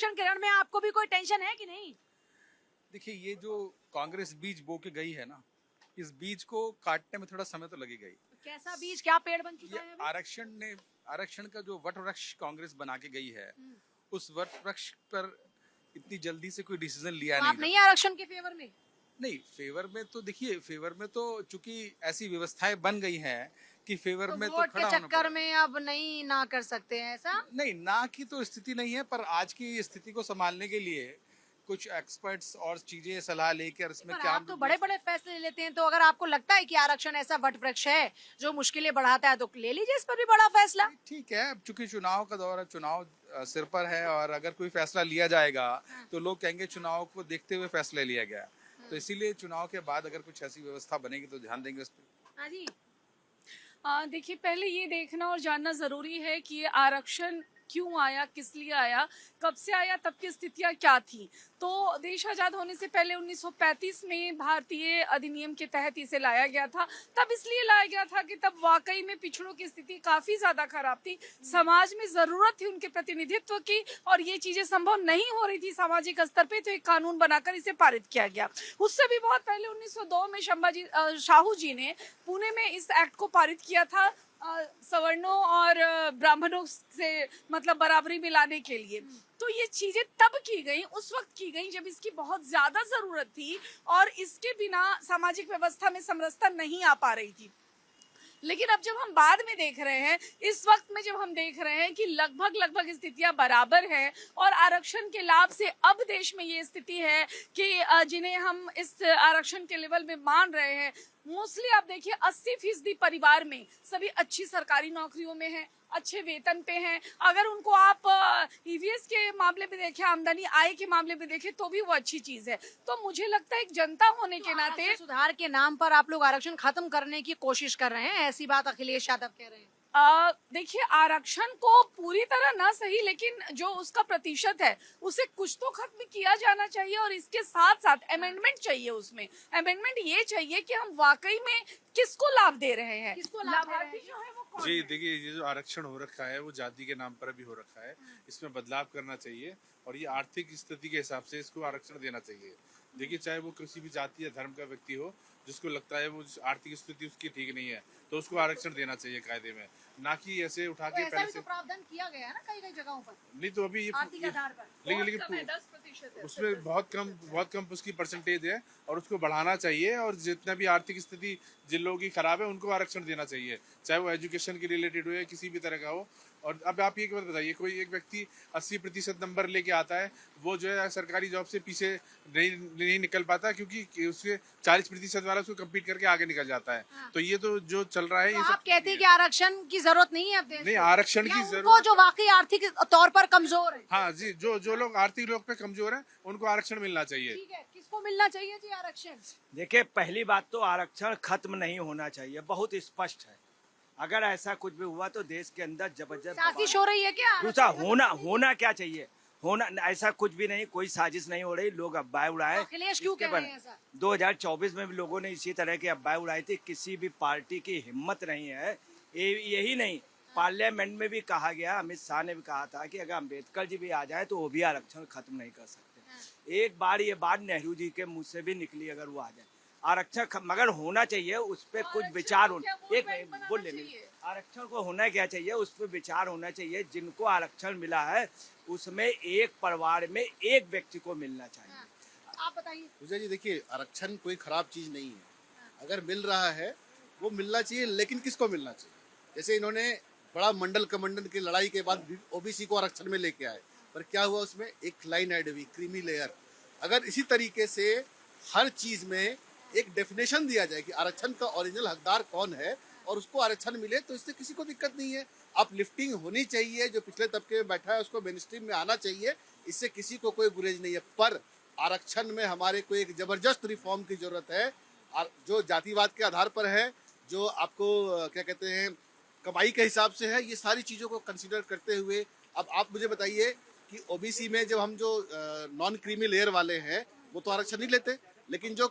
आरक्षण के रण में आपको भी कोई टेंशन है कि नहीं? देखिए, ये जो कांग्रेस बीज बो के गई है ना, इस बीज को काटने में थोड़ा समय तो लगेगा ही। कैसा बीज, क्या पेड़ बन ये चुका है अभी? आरक्षण का जो वट वृक्ष कांग्रेस बना के गई है, उस वट वृक्ष पर इतनी जल्दी से कोई डिसीजन लिया तो नहीं आप नहीं है आरक्षण के फेवर में? नहीं, फेवर में तो देखिए, फेवर में तो चूंकि ऐसी व्यवस्थाएं बन गई हैं कि फेवर तो में तो वोट खड़ा के होना चक्कर पड़ेगा। में अब नहीं ना कर सकते हैं ऐसा? नहीं, ना की तो स्थिति नहीं है, पर आज की स्थिति को संभालने के लिए कुछ एक्सपर्ट्स और चीजें सलाह लेकर इसमें पर क्या आप तो बड़े बड़े फैसले लेते हैं, तो अगर आपको लगता है कि आरक्षण ऐसा वट वृक्ष है जो मुश्किलें बढ़ाता है, तो ले लीजिए इस पर भी बड़ा फैसला। ठीक है। अब चूंकि चुनाव का दौर है, चुनाव सिर पर है, और अगर कोई फैसला लिया जाएगा तो लोग कहेंगे चुनाव को देखते हुए फैसला लिया गया। तो इसीलिए चुनाव के बाद अगर कुछ ऐसी व्यवस्था बनेगी तो ध्यान देंगे उस पर। हाँ जी। देखिए, पहले ये देखना और जानना ज़रूरी है कि ये आरक्षण क्यों आया, किस लिए आया, कब से आया, तब की स्थितियाँ क्या थी। तो देश आज़ाद होने से पहले 1935 में भारतीय अधिनियम के तहत इसे लाया गया था। तब इसलिए लाया गया था कि तब वाकई में पिछड़ों की स्थिति काफ़ी ज़्यादा खराब थी, समाज में ज़रूरत थी उनके प्रतिनिधित्व की, और ये चीज़ें संभव नहीं हो रही थी सामाजिक स्तर पे, तो एक कानून बनाकर इसे पारित किया गया। उससे भी बहुत पहले 1902 में शाहू जी ने पुणे में इस एक्ट को पारित किया था, सवर्णों और ब्राह्मणों से मतलब बराबरी में लाने के लिए। तो ये चीजें तब की गई, उस वक्त की गई जब इसकी बहुत ज्यादा जरूरत थी और इसके बिना सामाजिक व्यवस्था में समरसता नहीं आ पा रही थी। लेकिन अब जब हम बाद में देख रहे हैं, इस वक्त में जब हम देख रहे हैं कि लगभग स्थितियां बराबर हैं और आरक्षण के लाभ से अब देश में ये स्थिति है कि जिन्हें हम इस आरक्षण के लेवल में मान रहे हैं, मोस्टली आप देखिए 80% परिवार में सभी अच्छी सरकारी नौकरियों में हैं, अच्छे वेतन पे हैं। अगर उनको आप ईवीएस के मामले में देखें, आमदनी आय के मामले में देखें, तो भी वो अच्छी चीज है। तो मुझे लगता है एक जनता होने के नाते सुधार के नाम पर आप लोग आरक्षण खत्म करने की कोशिश कर रहे हैं, ऐसी बात अखिलेश यादव कह रहे हैं। देखिए, आरक्षण को पूरी तरह ना सही, लेकिन जो उसका प्रतिशत है उसे कुछ तो खत्म किया जाना चाहिए, और इसके साथ साथ अमेंडमेंट चाहिए। उसमें अमेंडमेंट ये चाहिए कि हम वाकई में किसको लाभ दे रहे हैं, किसको लाभ दे रहे लाभार्थी हैं? जो है वो कौन जी है? देखिए, ये जो आरक्षण हो रखा है वो जाति के नाम पर भी हो रखा है। इसमें बदलाव करना चाहिए और ये आर्थिक स्थिति के हिसाब से इसको आरक्षण देना चाहिए। देखिए, चाहे वो किसी भी जाति या धर्म का व्यक्ति हो, जिसको लगता है वो आर्थिक स्थिति उसकी ठीक नहीं है, तो उसको आरक्षण देना चाहिए कायदे में, ना कि ऐसे उठा तो के ऐसा पहले भी से। तो प्रावधान किया गया है ना कई जगहों पर, नहीं तो अभी आर्थिक आधार पर। लेकिन बहुत कम है, 10% है। उसमें बहुत कम उसकी परसेंटेज है और उसको बढ़ाना चाहिए। और जितना भी आर्थिक स्थिति जिन लोगों की खराब है उनको आरक्षण देना चाहिए, चाहे वो एजुकेशन के रिलेटेड हो या किसी भी तरह का हो। और अब आप ये बात बताइए, कोई एक व्यक्ति 80% नंबर लेके आता है, वो जो है सरकारी जॉब से पीछे नहीं निकल पाता, क्योंकि उसके 40% वाला उसको कम्पीट करके आगे निकल जाता है। हाँ। तो ये तो जो चल रहा है, तो ये आप सब कहते हैं कि आरक्षण की जरूरत नहीं है अब देश नहीं, को? आरक्षण या की उनको जरूरत। जो वाकई आर्थिक तौर पर कमजोर है? हाँ जी, जो लोग आर्थिक लोग पे कमजोर है उनको आरक्षण मिलना चाहिए। ठीक है, किसको मिलना चाहिए जी आरक्षण? देखिए, पहली बात तो आरक्षण खत्म नहीं होना चाहिए, बहुत स्पष्ट है। अगर ऐसा कुछ भी हुआ तो देश के अंदर जबरदस्त साजिश हो रही है क्या? दूसरा होना क्या चाहिए, होना ऐसा कुछ भी नहीं, कोई साजिश नहीं हो रही। लोग अफवाहें उड़ाए। अखिलेश क्यों कह रहे हैं ऐसा? 2024 में भी लोगों ने इसी तरह की अफवाहें उड़ाई थी। किसी भी पार्टी की हिम्मत नहीं है। यही नहीं, पार्लियामेंट में भी कहा गया, अमित शाह ने भी कहा था कि अगर अम्बेडकर जी भी आ जाए तो वो भी आरक्षण खत्म नहीं कर सकते। एक बार ये बात नेहरू जी के मुंह से भी निकली, अगर वो आ जाए आरक्षण मगर होना चाहिए, उस पर कुछ विचार होना। एक बोल लेने, आरक्षण को होना क्या चाहिए, उस पर विचार होना चाहिए। जिनको आरक्षण मिला है उसमें एक परिवार में एक व्यक्ति को मिलना चाहिए। आप बताइए। पूजा जी, देखिए, आरक्षण कोई खराब चीज नहीं है। अगर मिल रहा है वो मिलना चाहिए, लेकिन किसको मिलना चाहिए? जैसे इन्होंने बड़ा मंडल कमंडल की लड़ाई के बाद ओबीसी को आरक्षण में लेके आए, पर क्या हुआ उसमें? एक लाइन ऐड हुई, क्रीमी लेयर। अगर इसी तरीके से हर चीज में एक डेफिनेशन दिया जाए कि आरक्षण का ओरिजिनल हकदार कौन है और उसको आरक्षण मिले, तो इससे किसी को दिक्कत नहीं है। अपलिफ्टिंग होनी चाहिए, जो पिछले तबके में बैठा है उसको मेन स्ट्रीम में आना चाहिए, इससे किसी को कोई गुरेज नहीं है। पर आरक्षण में हमारे को एक जबरदस्त रिफॉर्म की जरूरत है, जो जातिवाद के आधार पर है, जो आपको क्या कहते हैं कमाई के हिसाब से है। ये सारी चीज़ों को कंसिडर करते हुए अब आप मुझे बताइए कि ओबीसी में जब हम जो नॉन क्रीमी लेयर वाले हैं वो तो आरक्षण नहीं लेते, लेकिन जो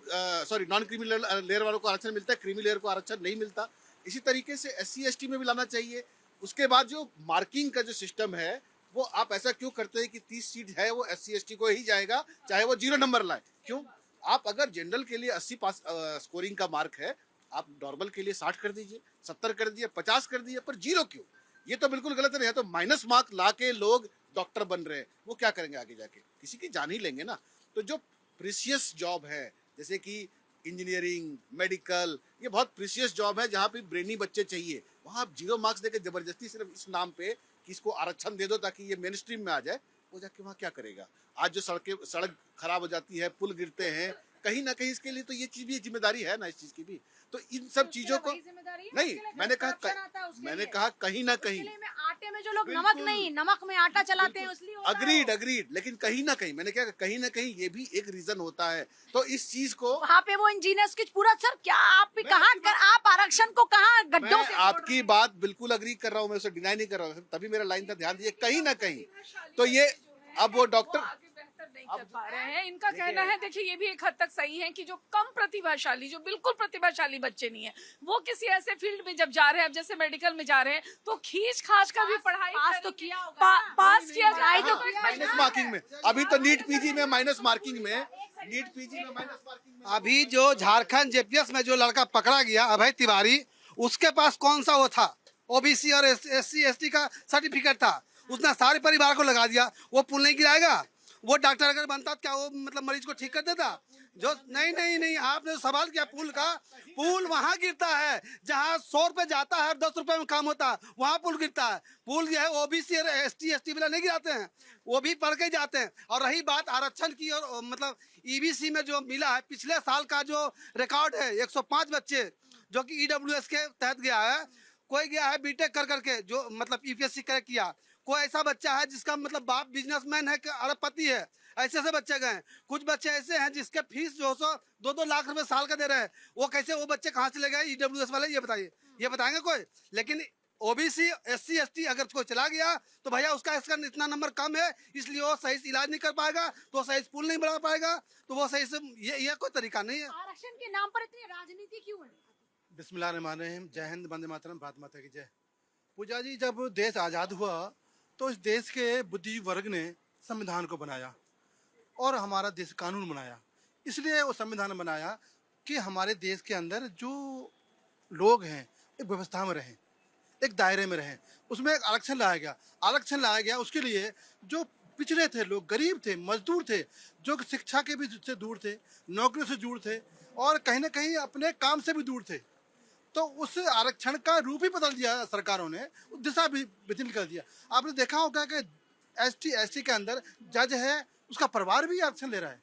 नॉन क्रीमी लेयर वालों को आरक्षण मिलता है, क्रीमी लेयर को आरक्षण नहीं मिलता। इसी तरीके से SC ST में भी लाना चाहिए। उसके बाद जो मार्किंग का जो सिस्टम है, वो आप ऐसा क्यों करते हैं कि 30 सीट है वो SC ST को ही जाएगा, चाहे वो 0 नंबर लाए? क्यों? आप अगर जनरल के लिए 80 पास स्कोरिंग का मार्क है, आप नॉर्मल के लिए 60 कर दीजिए, 70 कर दीजिए, 50 कर दीजिए, पर 0 क्यों? ये तो बिल्कुल गलत है। तो माइनस मार्क ला के लोग डॉक्टर बन रहे हैं, वो क्या करेंगे आगे जाके? किसी की जान ही लेंगे ना। तो जो प्रीशियस जॉब है, जैसे कि इंजीनियरिंग, मेडिकल, ये बहुत प्रीशियस जॉब है जहाँ पे ब्रेनी बच्चे चाहिए, वहाँ आप 0 मार्क्स देकर जबरदस्ती सिर्फ इस नाम पे कि इसको आरक्षण दे दो ताकि ये मेन स्ट्रीम में आ जाए, वो जाके वहाँ क्या करेगा? आज जो सड़क खराब हो जाती है, पुल गिरते हैं, कहीं ना कहीं इसके लिए तो ये चीज भी जिम्मेदारी है ना, इस चीज की भी। तो इन सब चीजों को नहीं, मैंने कहा कहीं ना कहीं आटे में जो लोग नमक में आटा चलाते हैं इसलिए होता है वो। अग्रीड, लेकिन कहीं ना कहीं मैंने क्या कहा, कहीं ना कहीं ये भी एक रीजन होता है। तो इस चीज को वहाँ पे वो इंजीनियर्स की पूरा सर क्या आप भी कहाँ कर आप आरक्षण को कहाँ गड्ढों मैं से जोड़ रहे आपकी हैं? बात बिल्कुल अग्री कर रहा हूँ, मैं उसे डिनाई नहीं कर रहा हूँ, तभी मेरा लाइन था, ध्यान दीजिए। कहीं ना कहीं तो ये अब वो डॉक्टर आगे बेहतर नहीं कर पा रहे हैं। इनका कहना है, देखिए ये भी एक हद तक सही है कि जो कम प्रतिभाशाली, जो बिल्कुल प्रतिभाशाली बच्चे नहीं है, वो किसी ऐसे फील्ड में जब जा रहे हैं, अब जैसे मेडिकल में जा रहे हैं, तो खींच खाच कर भी पढ़ाई पास तो करेंगे। किया होगा ना। पास किया पढ़ाई जाए तो किया माइनस मार्किंग में, अभी तो नीट पीजी में माइनस मार्किंग में, नीट पीजी में माइनस मार्किंग में। अभी जो झारखंड JPS में जो लड़का पकड़ा गया अभय तिवारी, उसके पास कौन सा वो था, OBC और SC ST का सर्टिफिकेट था, उसने सारे परिवार को लगा दिया। वो पुल नहीं गिराएगा? वो डॉक्टर अगर बनता तो क्या वो मतलब मरीज को ठीक कर देता? जो नहीं नहीं नहीं, आपने जो सवाल किया पुल का, पुल वहाँ गिरता है जहाँ 100 रुपए जाता है और 10 रुपए में काम होता है, वहाँ पुल गिरता है। पुल जो है OBC और ST ST वाला नहीं गिराते हैं, वो भी पढ़ के जाते हैं। और रही बात आरक्षण की, और मतलब EBC में जो मिला है, पिछले साल का जो रिकॉर्ड है, 105 बच्चे जो कि EWS के तहत गया है। कोई गया है बीटेक कर करके, जो मतलब EPSC कर किया। कोई ऐसा बच्चा है जिसका मतलब बाप बिजनेसमैन है कि अरबपति है, ऐसे ऐसे बच्चे गए। कुछ बच्चे ऐसे हैं जिसके फीस जो 2-2 लाख रुपए साल का दे रहे हैं, वो कैसे, वो बच्चे कहाँ चले गए EWS वाले, ये बताइए, ये बताएंगे कोई? लेकिन OBC SC ST अगर कोई चला गया तो भैया उसका इसका इतना नंबर कम है, इसलिए वो सही से इलाज नहीं कर पाएगा, तो सही से पुल नहीं बना पाएगा, तो वो सही से ये कोई तरीका नहीं है। आरक्षण के नाम पर इतनी राजनीति क्यों है? बिस्मिल्लाहिर्रहमानिर्रहीम, जय हिंद, वंदे मातरम, भारत माता की जय। पूजा जी, जब देश आज़ाद हुआ तो इस देश के बुद्धिजीवी वर्ग ने संविधान को बनाया और हमारा देश कानून बनाया। इसलिए वो संविधान बनाया कि हमारे देश के अंदर जो लोग हैं एक व्यवस्था में रहें, एक दायरे में रहें। उसमें एक आरक्षण लाया गया। आरक्षण लाया गया उसके लिए जो पिछड़े थे लोग, गरीब थे, मजदूर थे, जो शिक्षा के भी से दूर थे, नौकरी से दूर थे और कहीं ना कहीं अपने काम से भी दूर थे। तो उस आरक्षण का रूप ही बदल दिया सरकारों ने, दिशा भी विधिन कर दिया। आपने देखा होगा कि ST ST के अंदर जज है, उसका परिवार भी आरक्षण ले रहा है,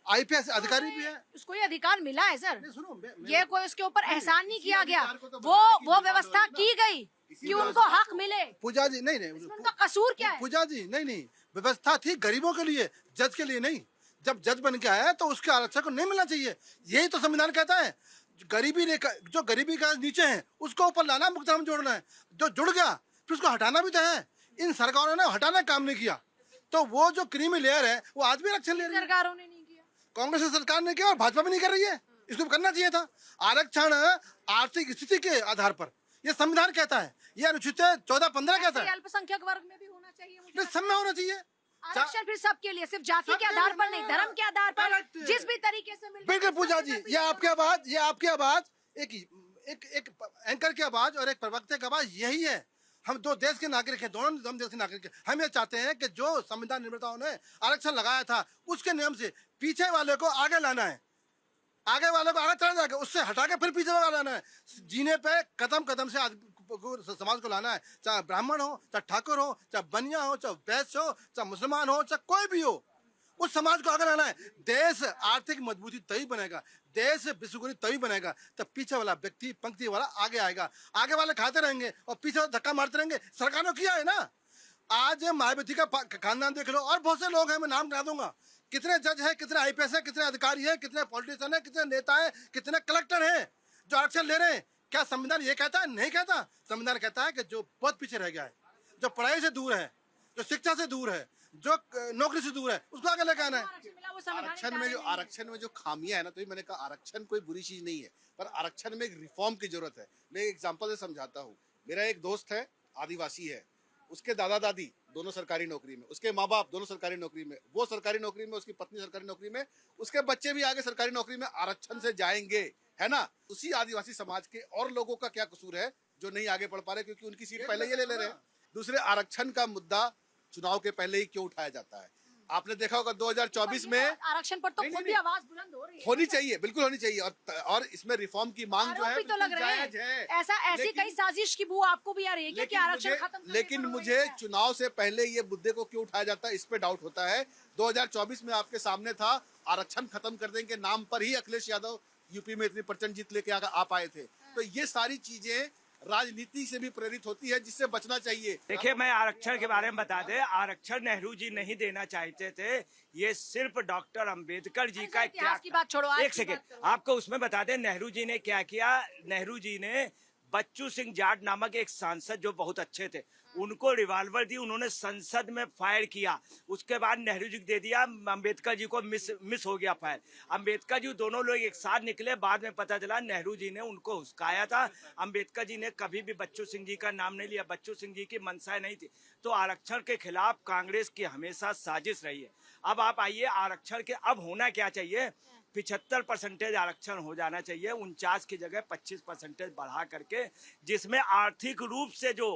IPS अधिकारी भी है। उसको ये अधिकार मिला है सर, नहीं, सुनो, ये कोई उसके ऊपर एहसान नहीं किसी किया गया, अधिकार को तो वो व्यवस्था की गई कि व्यवस्था उनको हक मिले। पूजा जी, नहीं इसमें उनका कसूर क्या है? पूजा जी, नहीं, व्यवस्था थी गरीबों के लिए, जज के लिए नहीं। जब जज बन के आया तो उसके आरक्षण को नहीं मिलना चाहिए, यही तो संविधान कहता है। गरीबी रेखा, जो गरीबी का नीचे है उसको ऊपर लाना, मुक्तरम जोड़ना है। जो जुड़ गया फिर उसको हटाना भी तो है। इन सरकारों ने हटाना काम नहीं किया, तो वो जो क्रीमी लेयर है वो आज भी आरक्षण ले रही है। सरकारों ने नहीं किया, कांग्रेस सरकार ने किया और भाजपा भी नहीं कर रही है। इसको करना चाहिए था। आरक्षण आर्थिक स्थिति के आधार पर, ये संविधान कहता है, ये अनुच्छेद 14-15 कहता है। अल्पसंख्यक वर्ग में भी होना चाहिए मुझे नहीं, सब में होना चाहिए। आरक्षण, फिर सबके लिए, सिर्फ जाति के आधार पर नहीं, धर्म के आधार पर, जिस भी तरीके से मिल बिल्कुल पूजा जी, ये आपकी आवाज एक एंकर की आवाज और एक प्रवक्ता की आवाज यही है। हम दो देश के नागरिक हैं, दोनों हम देश के नागरिक हैं। हम ये चाहते हैं कि जो संविधान निर्माताओं ने आरक्षण लगाया था उसके नियम से पीछे वाले को आगे लाना है, आगे वाले को आगे चला जाएगा, उससे हटा के फिर पीछे वाला लाना है। जीने पे कदम कदम से समाज को लाना है, चाहे ब्राह्मण हो, चाहे ठाकुर हो, चाहे बनिया हो, चाहे वैश्य हो, चाहे मुसलमान हो, चाहे कोई भी हो, उस समाज को आगे लाना है। देश आर्थिक मजबूती तभी बनेगा, देश विश्वगुरु तभी बनेगा तब पीछे वाला व्यक्ति, पंक्ति वाला आगे आएगा। आगे वाले खाते रहेंगे और पीछे वाले धक्का मारते रहेंगे। सरकार ने किया है ना। आज मायावती का खानदान देख लो और बहुत से लोग हैं, मैं नाम गिना दूंगा। कितने जज हैं, कितने IPS है, कितने अधिकारी हैं, कितने पॉलिटिशियन है, कितने नेता है, कितने कलेक्टर हैं जो आरक्षण ले रहे हैं। क्या संविधान ये कहता है? नहीं कहता। संविधान कहता है कि जो बहुत पीछे रह गया है, जो पढ़ाई से दूर है, जो शिक्षा से दूर है, जो नौकरी से दूर है, उसको आगे लेके आना है। आरक्षण में जो खामियां है ना, तो मैंने कहा आरक्षण कोई बुरी चीज नहीं है, पर आरक्षण में एक रिफॉर्म की जरूरत है। मैं एक एग्जांपल से समझाता हूँ। मेरा एक दोस्त है, आदिवासी है, उसके दादा दादी दोनों सरकारी नौकरी में, उसके माँ बाप दोनों सरकारी नौकरी में, वो सरकारी नौकरी में, उसकी पत्नी सरकारी नौकरी में, उसके बच्चे भी आगे सरकारी नौकरी में आरक्षण से जाएंगे, है ना। उसी आदिवासी समाज के और लोगों का क्या कसूर है जो नहीं आगे बढ़ पा रहे, क्योंकि उनकी सीट पहले ये ले रहे हैं। दूसरे, आरक्षण का मुद्दा चुनाव के पहले ही क्यों उठाया जाता है? आपने देखा होगा 2024 में आरक्षण पर तो खुद भी आवाज बुलंद हो रही है। होनी चाहिए, बिल्कुल होनी चाहिए, और इसमें रिफॉर्म की मांग जो है आरोप भी तो लग रहे जायज है। हैं। ऐसा ऐसी लेकिन- कई साजिश की बू आपको भी आ रही है क्या कि आरक्षण खत्म करने लेकिन पर मुझे वही है? चुनाव से पहले ये मुद्दे को क्यों उठाया जाता है, इस पे डाउट होता है। 2024 में आपके सामने था, आरक्षण खत्म कर देंगे नाम पर ही अखिलेश यादव यूपी में इतनी % जीत लेके आ पाए थे। तो ये सारी चीजें राजनीति से भी प्रेरित होती है, जिससे बचना चाहिए। देखिए, मैं आरक्षण के बारे में बता दें, आरक्षण नेहरू जी नहीं देना चाहते थे, ये सिर्फ डॉक्टर अंबेडकर जी का इतिहास की बात छोड़ो, आज एक की बात सेकेंड करो। आपको उसमें बता दें नेहरू जी ने क्या किया। नेहरू जी ने बच्चू सिंह जाट नामक एक सांसद जो बहुत अच्छे थे, उनको रिवॉल्वर दी, उन्होंने संसद में फायर किया। उसके बाद नेहरू जी को दे दिया, अंबेडकर जी को मिस हो गया फायर। अंबेडकर जी दोनों लोग एक साथ निकले, बाद में पता चला नेहरू जी ने उनको हुस्काया था। अंबेडकर जी ने कभी भी बच्चू सिंह जी का नाम नहीं लिया, बच्चू सिंह जी की मंशा नहीं थी। तो आरक्षण के खिलाफ कांग्रेस की हमेशा साजिश रही है। अब आप आइए, आरक्षण के अब होना क्या चाहिए, 75% आरक्षण हो जाना चाहिए, 49 की जगह 25% बढ़ा करके, जिसमें आर्थिक रूप से जो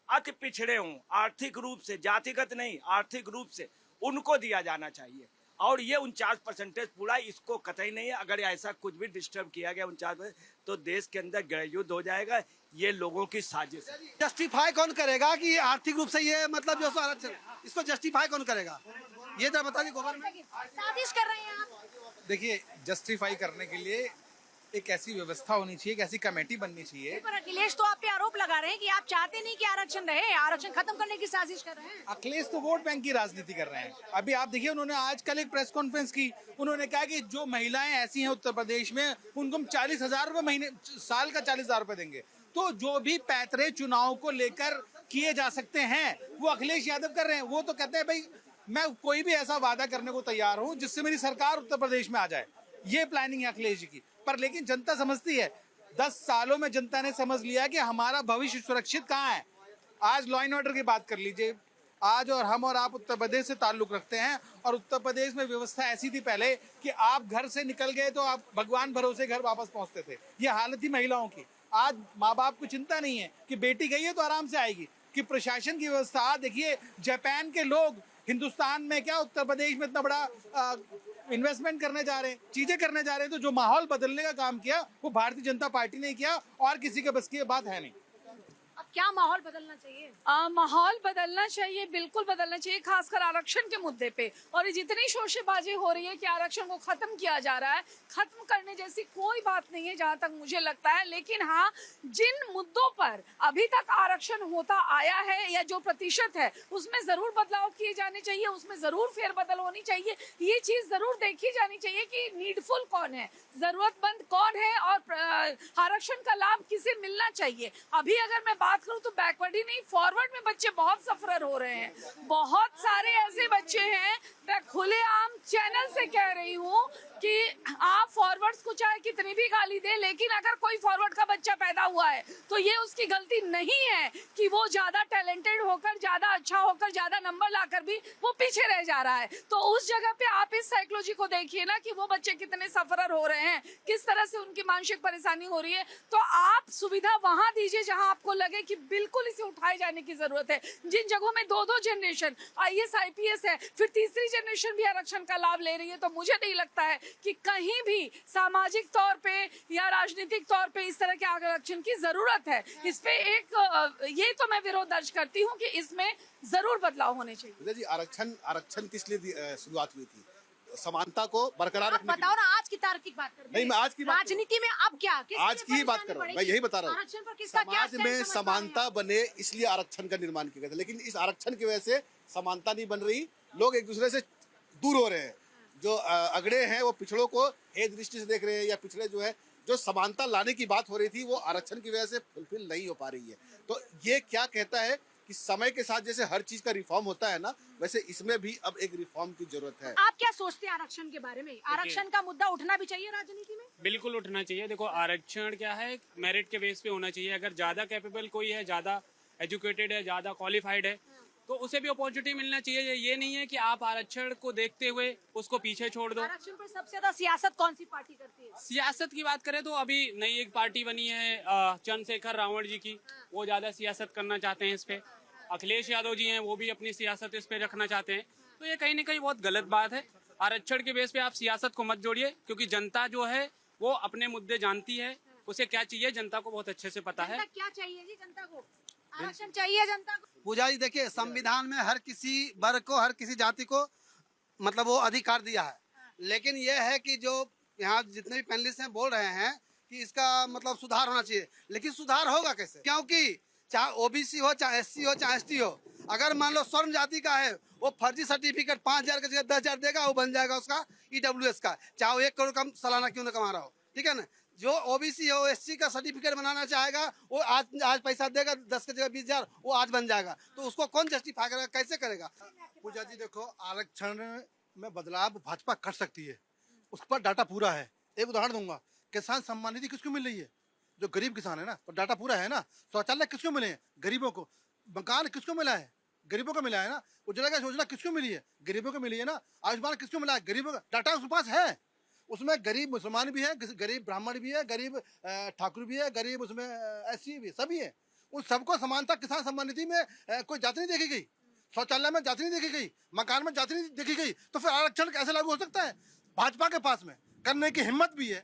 अति पिछड़े हों, आर्थिक रूप से, जातिगत नहीं, आर्थिक रूप से उनको दिया जाना चाहिए। और ये 49% पूरा इसको कतई नहीं है। अगर ऐसा कुछ भी डिस्टर्ब किया गया 49%, तो देश के अंदर गृहयुद्ध हो जाएगा। ये लोगों की साजिश है। जस्टिफाई कौन करेगा कि आर्थिक रूप से ये मतलब जो आरक्षण, इसको जस्टिफाई कौन करेगा? ये तो बता दी गवर्नमेंट साजिश कर रहे हैं आप। देखिए, जस्टिफाई करने के लिए एक ऐसी व्यवस्था होनी चाहिए, एक ऐसी कमेटी बननी चाहिए। पर अखिलेश तो आप पे आरोप लगा रहे हैं कि आप चाहते नहीं कि आरक्षण रहे, आरक्षण खत्म करने की साजिश कर रहे हैं। अखिलेश तो वोट बैंक की राजनीति कर रहे हैं। अभी आप देखिए, उन्होंने आज कल एक प्रेस कॉन्फ्रेंस की, उन्होंने कहा कि जो महिलाएं ऐसी हैं उत्तर प्रदेश में, उनको हम 40,000 रुपए महीने, साल का 40,000 रुपए देंगे। तो जो भी पैतरे चुनाव को लेकर किए जा सकते हैं, वो अखिलेश यादव कर रहे हैं। वो तो कहते हैं भाई, मैं कोई भी ऐसा वादा करने को तैयार हूं जिससे मेरी सरकार उत्तर प्रदेश में आ जाए। ये प्लानिंग है अखिलेश जी की। पर लेकिन जनता समझती है, 10 सालों में जनता ने समझ लिया कि हमारा भविष्य सुरक्षित कहाँ है। आज लॉ एंड ऑर्डर की बात कर लीजिए, आज और हम और आप उत्तर प्रदेश से ताल्लुक रखते हैं, और उत्तर प्रदेश में व्यवस्था ऐसी थी पहले कि आप घर से निकल गए तो आप भगवान भरोसे घर वापस पहुंचते थे। ये हालत थी महिलाओं की। आज माँ बाप को चिंता नहीं है कि बेटी गई है तो आराम से आएगी, कि प्रशासन की व्यवस्था। देखिए, जापान के लोग हिंदुस्तान में क्या, उत्तर प्रदेश में इतना बड़ा इन्वेस्टमेंट करने जा रहे हैं, चीजें करने जा रहे हैं। तो जो माहौल बदलने का काम किया वो भारतीय जनता पार्टी ने किया, और किसी के बस की बात है नहीं। अब क्या माहौल बदलना चाहिए? माहौल बदलना चाहिए, बिल्कुल बदलना चाहिए, खासकर आरक्षण के मुद्दे पे। और ये जितनी शोशेबाजी हो रही है कि आरक्षण को खत्म किया जा रहा है, खत्म करने जैसी कोई बात नहीं है जहां तक मुझे लगता है। लेकिन हाँ, जिन मुद्दों पर अभी तक आरक्षण होता आया है या जो प्रतिशत है, उसमें जरूर बदलाव किए जाने चाहिए, उसमें जरूर फेरबदल होनी चाहिए। ये चीज जरूर देखी जानी चाहिए कि नीडफुल कौन है, जरूरतमंद कौन है, और आरक्षण का लाभ किसे मिलना चाहिए। अभी अगर मैं बात करूं तो बैकवर्ड ही नहीं, फॉरवर्ड में बच्चे बहुत सफर हो रहे हैं। बहुत सारे ऐसे बच्चे हैं, मैं खुलेआम चैनल से कह रही हूं कि आप फॉरवर्ड्स को चाहे कितनी भी गाली दे, लेकिन अगर कोई फॉरवर्ड का बच्चा पैदा हुआ है तो ये उसकी गलती नहीं है कि वो ज्यादा टैलेंटेड होकर, ज्यादा अच्छा होकर, ज्यादा नंबर लाकर भी वो पीछे रह जा रहा है। तो उस जगह पे आप इस साइकोलॉजी को देखिए ना कि वो बच्चे कितने सफरर हो रहे हैं, किस तरह से उनकी मानसिक परेशानी हो रही है। तो आप सुविधा वहां दीजिए जहां आपको लगे कि बिल्कुल इसे उठाए जाने की जरूरत है। जिन जगहों में 2-2 जनरेशन IAS IPS है, फिर तीसरी जनरेशन भी आरक्षण का लाभ ले रही है, तो मुझे नहीं लगता है कि कहीं भी सामाजिक तौर पे या राजनीतिक तौर पे इस तरह के आरक्षण की जरूरत है। इस पे एक ये तो मैं विरोध दर्ज करती हूँ कि इसमें जरूर बदलाव होने चाहिए। जी, आरक्षण किस लिए शुरुआत हुई थी? समानता को बरकरार आप रखने के लिए। बताओ ना, आज की तार्किक बात कर। नहीं, मैं आज की बात राजनीति में अब क्या, आज की ही बात कर रहा हूँ, मैं यही बता रहा हूँ। आरक्षण पर किसका क्या समाज में समानता बने, इसलिए आरक्षण का निर्माण किया गया था। लेकिन इस आरक्षण की वजह से समानता नहीं बन रही, लोग एक दूसरे से दूर हो रहे हैं। जो अगड़े हैं वो पिछड़ों को हेय दृष्टि से देख रहे हैं, या पिछड़े जो है, जो समानता लाने की बात हो रही थी वो आरक्षण की वजह से फुलफिल नहीं हो पा रही है। तो ये क्या कहता है कि समय के साथ जैसे हर चीज का रिफॉर्म होता है ना, वैसे इसमें भी अब एक रिफॉर्म की जरूरत है। आप क्या सोचते हैं आरक्षण के बारे में? आरक्षण का मुद्दा उठना भी चाहिए राजनीति में? बिल्कुल उठना चाहिए। देखो, आरक्षण क्या है, मेरिट के बेस पे होना चाहिए। अगर ज्यादा कैपेबल कोई है, ज्यादा एजुकेटेड है, ज्यादा क्वालिफाइड है, तो उसे भी अपॉर्चुनिटी मिलना चाहिए। ये नहीं है कि आप आरक्षण को देखते हुए उसको पीछे छोड़ दो। आरक्षण पर सबसे ज्यादा सियासत कौन सी पार्टी करती है? सियासत की बात करें तो अभी नई एक पार्टी बनी है चंद्रशेखर रावण जी की, वो ज्यादा सियासत करना चाहते हैं इस पे। अखिलेश यादव जी हैं, वो भी अपनी सियासत इस पे रखना चाहते हैं। तो ये कहीं ना कहीं बहुत गलत बात है। आरक्षण के बेस पे आप सियासत को मत जोड़िए, क्योंकि जनता जो है वो अपने मुद्दे जानती है, उसे क्या चाहिए जनता को बहुत अच्छे से पता है। जनता क्या चाहिए जी? जनता को आरक्षण चाहिए जनता को। पूजा जी देखिए, संविधान में हर किसी वर्ग को, हर किसी जाति को मतलब वो अधिकार दिया है, लेकिन यह है कि जो यहाँ जितने भी पैनलिस्ट हैं बोल रहे हैं कि इसका मतलब सुधार होना चाहिए, लेकिन सुधार होगा कैसे? क्योंकि चाहे ओबीसी हो, चाहे एससी हो, चाहे एसटी हो, अगर मान लो स्वर्ण जाति का है, वो फर्जी सर्टिफिकेट 5,000 की जगह 10,000 देगा, वो बन जाएगा उसका ईडब्ल्यूएस का, चाहे वो 1 करोड़ का सालाना क्यों ना कमा रहा हो, ठीक है ना। जो ओबीसी हो, एससी का सर्टिफिकेट बनाना चाहेगा, वो आज पैसा देगा, 10 की जगह 20,000, वो आज बन जाएगा। तो उसको कौन जस्टिफाई करेगा, कैसे करेगा? पूजा जी देखो, आरक्षण में बदलाव भाजपा कर सकती है, उस पर डाटा पूरा है। एक उदाहरण दूंगा, किसान सम्मान निधि किसको मिल रही है? जो गरीब किसान है ना, तो डाटा पूरा है ना। शौचालय किसको मिले हैं? गरीबों को। मकान किसको मिला है? गरीबों को मिला है ना। उज्ज्वला योजना किसको मिली है? गरीबों को मिली है ना। आयुष्मान किसको मिला है? गरीबों का। डाटा उसके पास है। उसमें गरीब मुसलमान भी है, गरीब ब्राह्मण भी है, गरीब ठाकुर भी है, गरीब उसमें एससी भी, सभी है। उन सबको समानता किसान सम्मान निधि में कोई जाति नहीं देखी गई, शौचालय में जाति नहीं देखी गई, मकान में जाति नहीं देखी गई, तो फिर आरक्षण कैसे लागू हो सकता है? भाजपा के पास में करने की हिम्मत भी है,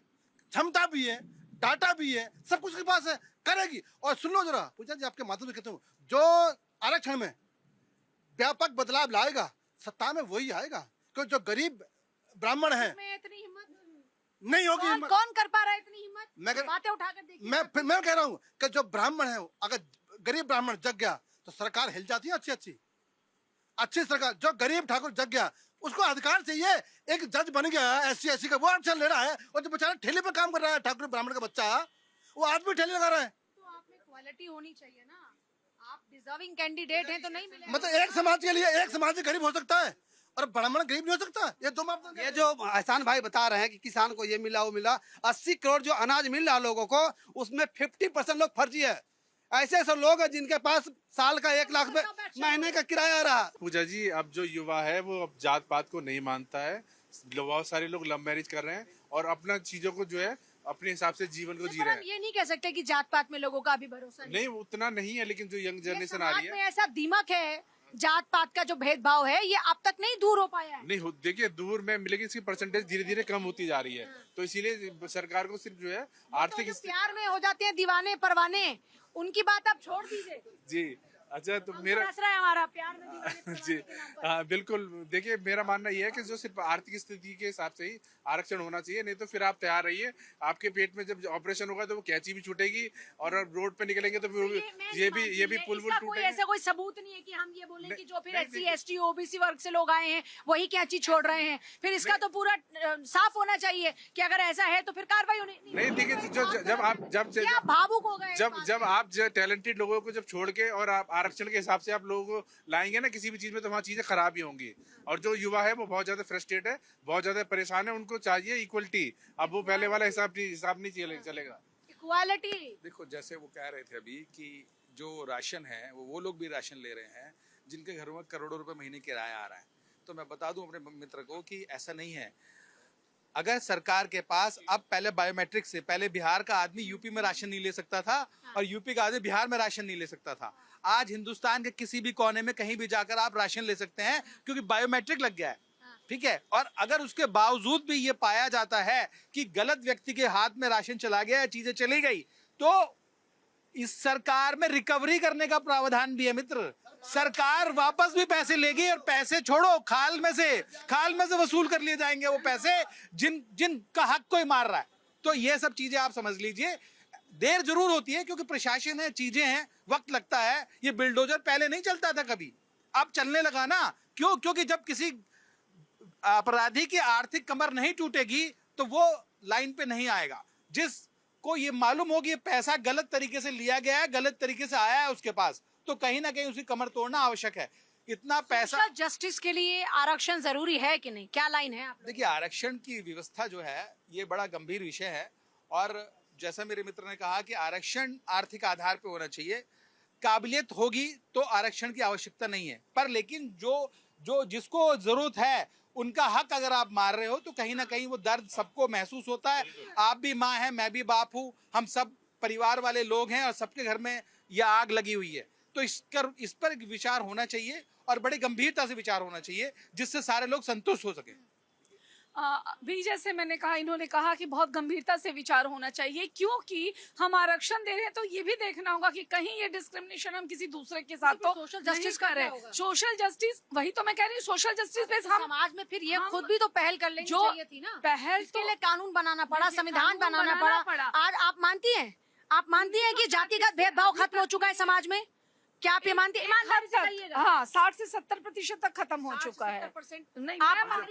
क्षमता भी है, डाटा भी है, सब कुछ के पास है, करेगी। और सुन लो जरा पूजा जी, आपके माध्यम से कहता हूँ, जो आरक्षण में व्यापक बदलाव लाएगा सत्ता में वही आएगा, क्योंकि जो गरीब ब्राह्मण है इतनी हिम्मत नहीं होगी। कौन कर पा रहा है इतनी हिम्मत? बातें उठाकर देखिए। मैं कह रहा हूँ कि जो ब्राह्मण है, अगर गरीब ब्राह्मण जग गया तो सरकार हिल जाती है। अच्छी सरकार। जो गरीब ठाकुर जग गया, उसको अधिकार चाहिए। एक जज बन गया एससी का, वो आरक्षण ले रहा है, और जो बेचारा ठेले पे काम कर रहा है, ठाकुर ब्राह्मण का बच्चा, वो आज भी ठेले लगा रहा है। तो आप में क्वालिटी होनी चाहिए ना। आप डिजर्विंग कैंडिडेट हैं तो नहीं मिलेगा। मतलब एक समाज के लिए एक समाज गरीब हो सकता है और ब्राह्मण गरीब नहीं हो सकता। ये दो मापदंड। ये जो एहसान भाई बता रहे हैं कि किसान को ये मिला वो मिला, 80 करोड़ जो अनाज मिल रहा लोगों को, उसमें 50% लोग फर्जी है। ऐसे लोग हैं जिनके पास साल का 1 लाख में महीने का किराया आ रहा। पूजा जी, अब जो युवा है वो अब जात पात को नहीं मानता है। बहुत सारे लोग लव मैरिज कर रहे हैं और अपना चीजों को जो है अपने हिसाब से जीवन को जी रहे हैं। ये नहीं कह सकते कि जात पात में लोगों का अभी भरोसा नहीं, उतना नहीं है, लेकिन जो यंग जनरेशन आ रही है, ऐसा दिमाग है, जात पात का जो भेदभाव है ये अब तक नहीं दूर हो पाया है। नहीं देखिए, दूर में लेकिन इसकी परसेंटेज धीरे धीरे कम होती जा रही है। तो इसीलिए सरकार को सिर्फ जो है आर्थिक तो प्यार में हो जाते हैं दीवाने परवाने, उनकी बात आप छोड़ दीजिए जी। अच्छा, तो मेरा है हमारा प्यार में दीवाने जी हाँ बिल्कुल। देखिए, मेरा मानना ये है कि जो सिर्फ आर्थिक स्थिति के हिसाब से ही आरक्षण होना चाहिए, नहीं तो फिर आप तैयार रहिए, आपके पेट में जब ऑपरेशन होगा तो वो कैंची भी छूटेगी और रोड पे निकलेंगे तो फिर ये भी पुल वुल टूटेंगे। ऐसा कोई सबूत नहीं है कि हम ये बोलें कि जो फिर एससी एसटी ओबीसी वर्ग से लोग आए हैं वही कैंची छोड़ रहे हैं। फिर इसका तो पूरा साफ होना चाहिए कि अगर ऐसा है तो फिर कार्रवाई होनी नहीं। देखिए, जब भावुक हो गए, जब आप टैलेंटेड लोगों को जब छोड़ के और आप आरक्षण के हिसाब से आप लोगों को लाएंगे ना किसी भी चीज में, तो वहाँ चीजें खराब ही होंगी। और जो युवा है वो बहुत ज्यादा फ्रस्ट्रेट है, बहुत ज्यादा परेशान है, उनको चाहिए इक्वलिटी। अब वो पहले वाला हिसाब नहीं चलेगा। इक्वालिटी। देखो, जैसे वो कह रहे थे अभी कि जो राशन है वो लोग भी राशन ले रहे हैं जिनके घरों में करोड़ों रुपए महीने किराया आ रहा है। तो मैं बता दूं अपने मित्र को कि ऐसा नहीं है। अगर सरकार के पास अब पहले बायोमेट्रिक से पहले बिहार का आदमी यूपी में राशन नहीं ले सकता था और यूपी का आदमी बिहार में राशन नहीं ले सकता था। आज हिंदुस्तान के किसी भी कोने में कहीं भी जाकर आप राशन ले सकते हैं क्योंकि बायोमेट्रिक लग गया है, ठीक है। और अगर उसके बावजूद भी ये पाया जाता है कि गलत व्यक्ति के हाथ में राशन चला गया, चीजें चली गई, तो इस सरकार में रिकवरी करने का प्रावधान भी है मित्र। सरकार वापस भी पैसे लेगी और पैसे छोड़ो, खाल में से वसूल कर लिए जाएंगे वो पैसे जिनका हक कोई मार रहा है। तो ये सब चीजें आप समझ लीजिए, देर जरूर होती है क्योंकि प्रशासन है, चीजें हैं, वक्त लगता है। ये बिल्डोजर पहले नहीं चलता था कभी, अब चलने लगा ना। क्यों? क्योंकि जब किसी अपराधी की आर्थिक कमर नहीं टूटेगी तो वो लाइन पे नहीं आएगा। जिसको ये मालूम होगी ये पैसा गलत तरीके से लिया गया है, गलत तरीके से आया है उसके पास, तो कहीं ना कहीं उसकी कमर तोड़ना आवश्यक है। इतना पैसा जस्टिस के लिए आरक्षण जरूरी है कि नहीं, क्या लाइन है आप? देखिए, आरक्षण की व्यवस्था जो है ये बड़ा गंभीर विषय है और जैसा मेरे मित्र ने कहा कि आरक्षण आर्थिक आधार पे होना चाहिए। काबिलियत होगी तो आरक्षण की आवश्यकता नहीं है, पर लेकिन जो जिसको जरूरत है उनका हक अगर आप मार रहे हो तो कहीं ना कहीं वो दर्द सबको महसूस होता है। आप भी माँ हैं, मैं भी बाप हूँ, हम सब परिवार वाले लोग हैं और सबके घर में यह आग लगी हुई है। तो इस पर विचार होना चाहिए और बड़े गंभीरता से विचार होना चाहिए जिससे सारे लोग संतुष्ट हो सके। भी जैसे मैंने कहा, इन्होंने कहा कि बहुत गंभीरता से विचार होना चाहिए, क्योंकि हम आरक्षण दे रहे हैं तो ये भी देखना होगा कि कहीं ये डिस्क्रिमिनेशन हम किसी दूसरे के साथ तो सोशल जस्टिस कर रहे हैं। सोशल जस्टिस, वही तो मैं कह रही हूँ, सोशल जस्टिस पे हम समाज में फिर ये खुद भी तो पहल कर लेनी चाहिए थी ना। पहल इसके लिए कानून बनाना पड़ा, संविधान बनाना पड़ा। आज आप मानती हैं कि जातिगत भेदभाव खत्म हो चुका है समाज में? क्या आप ये मानती हैं? हाँ, 60 से 70% तक खत्म हो चुका है। नहीं,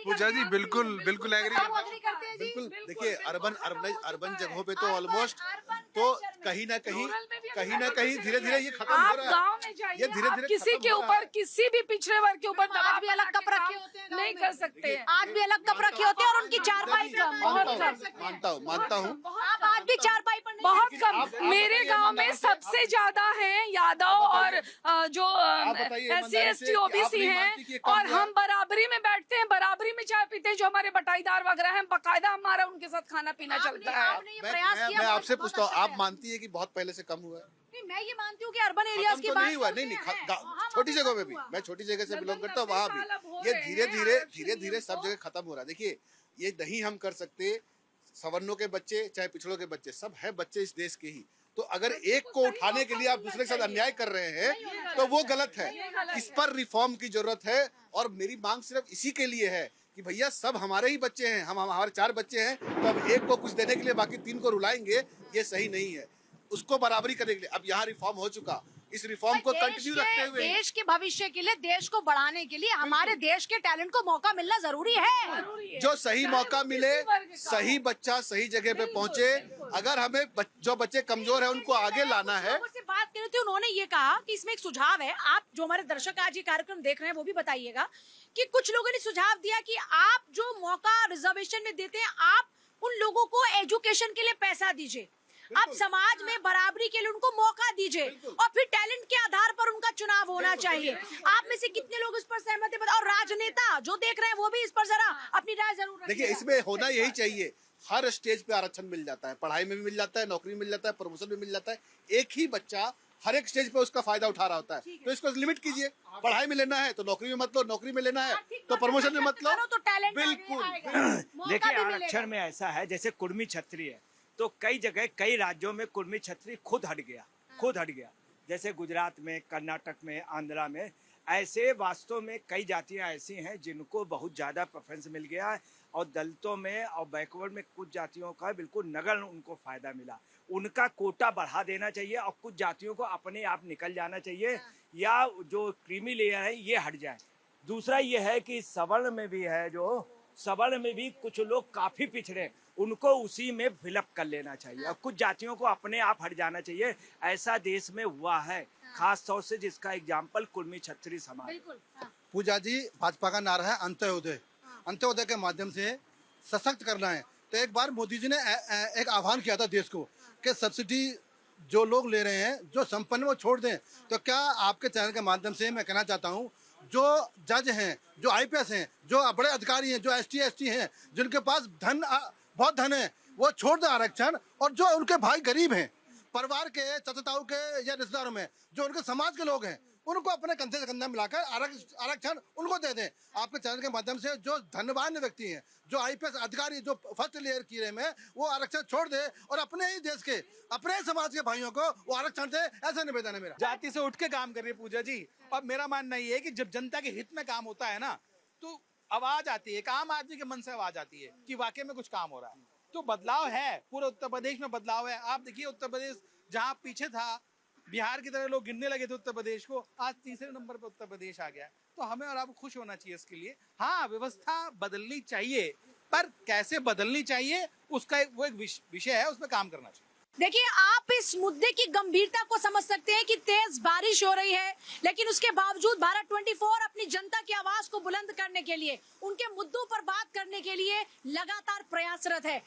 पूजा जी बिल्कुल एग्री करते हैं जी? बिल्कुल। देखिए अर्बन जगहों पे तो ऑलमोस्ट तो कहीं ना कहीं धीरे धीरे ये खत्म हो आप रहा है। गांव में जाइए, ये धीरे आप धीरे किसी के ऊपर, किसी भी पिछड़े वर्ग के ऊपर आज भी अलग कप रखे होते हैं, नहीं कर सकते हैं। आज भी अलग कप रखे होते हैं और उनकी चारपाई कम, मानता हूँ आप आज भी चारपाई पर नहीं बहुत बैठते। कम। मेरे गांव में सबसे ज्यादा हैं यादव और जो बताइए SC ईमानदारी ST से, आप OBC नहीं हैं, मानती कि ये कम और हुआ? हम बराबरी में बैठते हैं, बराबरी में चाय पीते हैं। जो हमारे बटाईदार वगैरह हैं, बकायदा हमारा उनके साथ खाना पीना चलता है। आपने ये प्रयास किया, मैं बहुत- आपसे बहुत पूछता हूँ, अच्छा आप है। मानती है कि बहुत पहले से कम हुआ है? नहीं, मैं ये मानती हूँ कि अर्बन एरियाज खत्म की तो बात नहीं हुआ, करते नहीं हैं। छोटी जगहों में भी, मैं छोटी जगह से बिलोंग करता हूँ, वहाँ भी ये धीरे धीरे सब जगह खत्म हो रहा है। देखिए, ये नहीं हम कर सकते, सवर्णों के बच्चे चाहे पिछड़ों के बच्चे सब है बच्चे इस देश के ही। तो अगर एक को उठाने के लिए आप दूसरे के साथ अन्याय कर रहे हैं तो वो गलत है। इस पर रिफॉर्म की जरूरत है और मेरी मांग सिर्फ इसी के लिए है कि भैया सब हमारे ही बच्चे हैं, हम हमारे 4 बच्चे हैं, तो अब एक को कुछ देने के लिए बाकी 3 को रुलाएंगे, ये सही नहीं है। उसको बराबरी करने के लिए अब यहाँ रिफॉर्म हो चुका, इस रिफॉर्म को कंटिन्यू रखते हुए देश के भविष्य के लिए, देश को बढ़ाने के लिए हमारे देश के टैलेंट को मौका मिलना जरूरी है। जो सही मौका मिले, सही बच्चा सही जगह पे पहुंचे। अगर हमें जो बच्चे कमजोर है उनको आगे लाना है। लोगों से बात करी थी, उन्होंने ये कहा कि इसमें एक सुझाव है। आप जो हमारे दर्शक आज ये कार्यक्रम देख रहे हैं वो भी बताइएगा कि कुछ लोगों ने सुझाव दिया कि आप जो मौका रिजर्वेशन में देते हैं, आप उन लोगों को एजुकेशन के लिए पैसा दीजिए, आप समाज में बराबरी के लिए उनको मौका दीजिए और फिर टैलेंट के आधार पर उनका चुनाव होना चाहिए। आप में से कितने लोग इस पर सहमत है? और राजनेता जो देख रहे हैं वो भी इस पर जरा अपनी राय जरूर देखिए, इसमें होना यही चाहिए, हर स्टेज पे आरक्षण मिल जाता है, पढ़ाई में भी मिल जाता है, नौकरी में मिल जाता है, प्रमोशन में मिल जाता है। एक ही बच्चा हर एक स्टेज पे उसका फायदा उठा रहा होता है, तो इसको लिमिट कीजिए। पढ़ाई में लेना है तो नौकरी में मत लो, नौकरी में लेना है तो प्रमोशन में मत लो। तो टैलेंट बिल्कुल। देखिए, आरक्षण में ऐसा है जैसे कुर्मी छत्री है, तो कई जगह कई राज्यों में कुर्मी छत्री खुद हट गया, जैसे गुजरात में, कर्नाटक में, आंध्रा में। ऐसे वास्तव में कई जातियां ऐसी हैं जिनको बहुत ज़्यादा प्रेफरेंस मिल गया है, और दलितों में और बैकवर्ड में कुछ जातियों का बिल्कुल नगण्य उनको फ़ायदा मिला। उनका कोटा बढ़ा देना चाहिए और कुछ जातियों को अपने आप निकल जाना चाहिए, या जो क्रीमी लेयर है ये हट जाए। दूसरा ये है कि सवर्ण में भी है, जो सवर्ण में भी कुछ लोग काफ़ी पिछड़े, उनको उसी में फिलअप कर लेना चाहिए और कुछ जातियों को अपने आप हट जाना चाहिए। ऐसा देश में हुआ है, खास तौर से जिसका एग्जाम्पल कुर्मी छत्री समाज। पूजा जी, भाजपा का नारा है अंत्योदय। अंत्योदय के माध्यम से सशक्त करना है। तो एक बार मोदी जी ने एक आह्वान किया था देश को कि सब्सिडी जो लोग ले रहे हैं, जो संपन्न वो छोड़ दें। तो क्या आपके चैनल के माध्यम से मैं कहना चाहता हूँ, जो जज हैं, जो IPS हैं, जो बड़े अधिकारी हैं, जो ST ST हैं, जिनके पास बहुत धन है, वो छोड़ दें आरक्षण, और जो उनके भाई गरीब हैं, परिवार के, चचताओं के या रिश्तेदारों में जो उनके समाज के लोग हैं, उनको अपने कंधे से कंधा मिलाकर आरक्षण उनको दे दें। आपके चैनल के माध्यम से जो धनवान व्यक्ति हैं, जो IPS अधिकारी, जो फर्स्ट लेयर किए में, वो आरक्षण छोड़ दे और अपने ही देश के, अपने समाज के भाइयों को वो आरक्षण दे। ऐसा निवेदन है मेरा। जाति से उठ के काम कर रही है पूजा जी। और मेरा मानना ये है कि जब जनता के हित में काम होता है ना, तो आवाज आती है, एक आम आदमी के मन से आवाज आती है कि वाकई में कुछ काम हो रहा है। तो बदलाव है, पूरे उत्तर प्रदेश में बदलाव है। आप देखिए, उत्तर प्रदेश जहाँ पीछे था, बिहार की तरह लोग गिनने लगे थे उत्तर प्रदेश को, आज तीसरे नंबर पे उत्तर प्रदेश आ गया है। तो हमें और आपको खुश होना चाहिए इसके लिए। हाँ, व्यवस्था बदलनी चाहिए, पर कैसे बदलनी चाहिए उसका वो एक विषय है, उसमें काम करना चाहिए। देखिए, आप इस मुद्दे की गंभीरता को समझ सकते हैं कि तेज बारिश हो रही है, लेकिन उसके बावजूद भारत 24 अपनी जनता की आवाज को बुलंद करने के लिए, उनके मुद्दों पर बात करने के लिए लगातार प्रयासरत है।